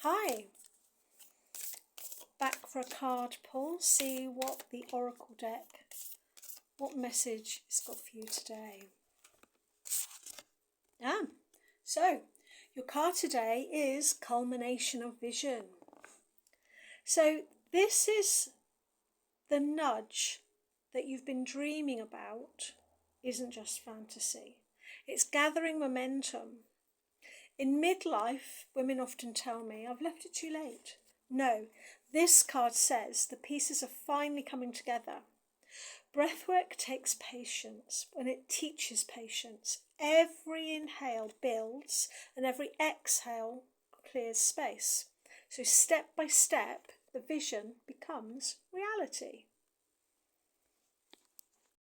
Hi, back for a card pull, see what the Oracle deck, what message it's got for you today. So your card today is Culmination of Vision. So this is the nudge that you've been dreaming about isn't just fantasy. It's gathering momentum. In midlife, women often tell me, I've left it too late. No, this card says the pieces are finally coming together. Breathwork takes patience and it teaches patience. Every inhale builds and every exhale clears space. So step by step, the vision becomes reality.